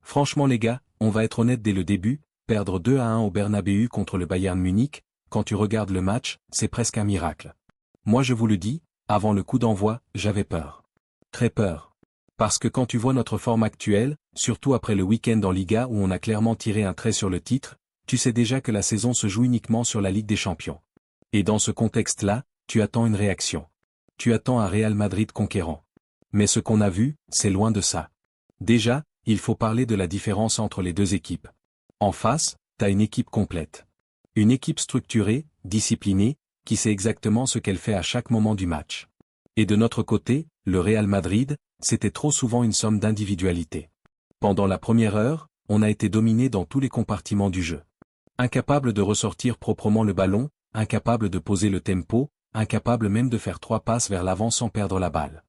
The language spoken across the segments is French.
Franchement les gars, on va être honnête dès le début, perdre 2-1 au Bernabéu contre le Bayern Munich, quand tu regardes le match, c'est presque un miracle. Moi je vous le dis, avant le coup d'envoi, j'avais peur. Très peur. Parce que quand tu vois notre forme actuelle, surtout après le week-end en Liga où on a clairement tiré un trait sur le titre, tu sais déjà que la saison se joue uniquement sur la Ligue des Champions. Et dans ce contexte-là, tu attends une réaction. Tu attends un Real Madrid conquérant. Mais ce qu'on a vu, c'est loin de ça. Déjà, il faut parler de la différence entre les deux équipes. En face, t'as une équipe complète. Une équipe structurée, disciplinée, qui sait exactement ce qu'elle fait à chaque moment du match. Et de notre côté, le Real Madrid, c'était trop souvent une somme d'individualité. Pendant la première heure, on a été dominé dans tous les compartiments du jeu. Incapable de ressortir proprement le ballon, incapable de poser le tempo, incapable même de faire 3 passes vers l'avant sans perdre la balle.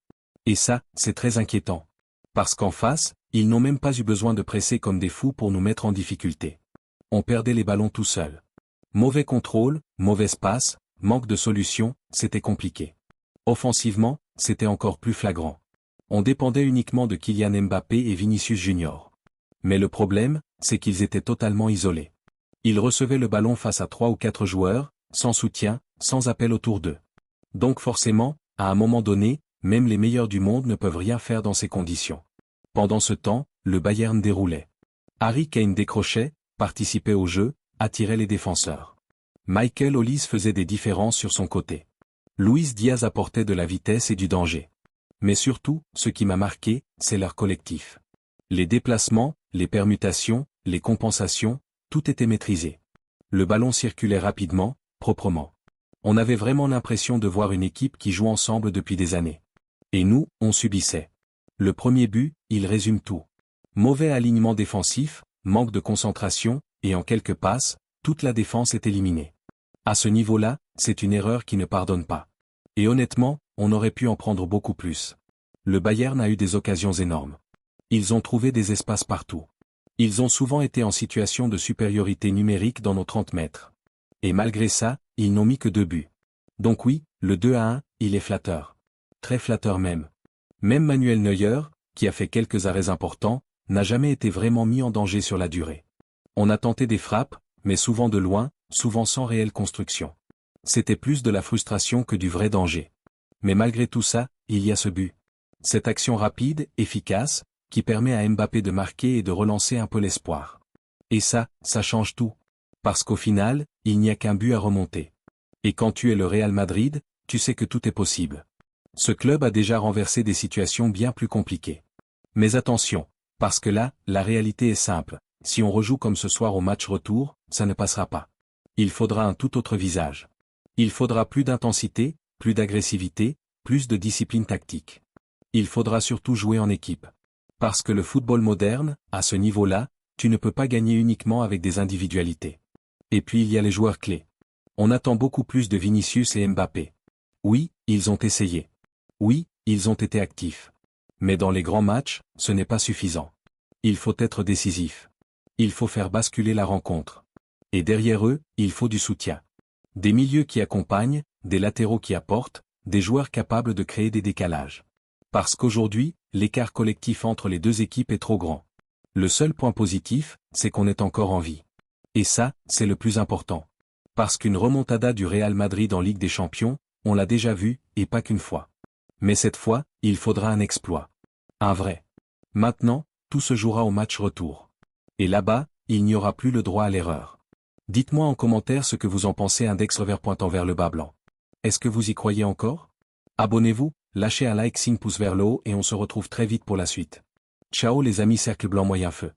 Et ça, c'est très inquiétant. Parce qu'en face, ils n'ont même pas eu besoin de presser comme des fous pour nous mettre en difficulté. On perdait les ballons tout seul. Mauvais contrôle, mauvaise passe, manque de solution, c'était compliqué. Offensivement, c'était encore plus flagrant. On dépendait uniquement de Kylian Mbappé et Vinicius Junior. Mais le problème, c'est qu'ils étaient totalement isolés. Ils recevaient le ballon face à 3 ou 4 joueurs, sans soutien, sans appel autour d'eux. Donc forcément, à un moment donné, même les meilleurs du monde ne peuvent rien faire dans ces conditions. Pendant ce temps, le Bayern déroulait. Harry Kane décrochait, participait au jeu, attirait les défenseurs. Michael Olise faisait des différences sur son côté. Luis Diaz apportait de la vitesse et du danger. Mais surtout, ce qui m'a marqué, c'est leur collectif. Les déplacements, les permutations, les compensations, tout était maîtrisé. Le ballon circulait rapidement, proprement. On avait vraiment l'impression de voir une équipe qui joue ensemble depuis des années. Et nous, on subissait. Le premier but, il résume tout. Mauvais alignement défensif, manque de concentration, et en quelques passes, toute la défense est éliminée. À ce niveau-là, c'est une erreur qui ne pardonne pas. Et honnêtement, on aurait pu en prendre beaucoup plus. Le Bayern a eu des occasions énormes. Ils ont trouvé des espaces partout. Ils ont souvent été en situation de supériorité numérique dans nos 30 mètres. Et malgré ça, ils n'ont mis que 2 buts. Donc oui, le 2-1, il est flatteur. Très flatteur même. Même Manuel Neuer, qui a fait quelques arrêts importants, n'a jamais été vraiment mis en danger sur la durée. On a tenté des frappes, mais souvent de loin, souvent sans réelle construction. C'était plus de la frustration que du vrai danger. Mais malgré tout ça, il y a ce but. Cette action rapide, efficace, qui permet à Mbappé de marquer et de relancer un peu l'espoir. Et ça change tout. Parce qu'au final, il n'y a qu'un but à remonter. Et quand tu es le Real Madrid, tu sais que tout est possible. Ce club a déjà renversé des situations bien plus compliquées. Mais attention, parce que là, la réalité est simple. Si on rejoue comme ce soir au match retour, ça ne passera pas. Il faudra un tout autre visage. Il faudra plus d'intensité, plus d'agressivité, plus de discipline tactique. Il faudra surtout jouer en équipe. Parce que le football moderne, à ce niveau-là, tu ne peux pas gagner uniquement avec des individualités. Et puis il y a les joueurs clés. On attend beaucoup plus de Vinicius et Mbappé. Oui, ils ont essayé. Oui, ils ont été actifs. Mais dans les grands matchs, ce n'est pas suffisant. Il faut être décisif. Il faut faire basculer la rencontre. Et derrière eux, il faut du soutien. Des milieux qui accompagnent, des latéraux qui apportent, des joueurs capables de créer des décalages. Parce qu'aujourd'hui, l'écart collectif entre les deux équipes est trop grand. Le seul point positif, c'est qu'on est encore en vie. Et ça, c'est le plus important. Parce qu'une remontada du Real Madrid en Ligue des Champions, on l'a déjà vu, et pas qu'une fois. Mais cette fois, il faudra un exploit. Un vrai. Maintenant, tout se jouera au match retour. Et là-bas, il n'y aura plus le droit à l'erreur. Dites-moi en commentaire ce que vous en pensez index revers pointant vers le bas blanc. Est-ce que vous y croyez encore? Abonnez-vous, lâchez un like signe pouce vers le haut et on se retrouve très vite pour la suite. Ciao les amis cercle blanc moyen feu.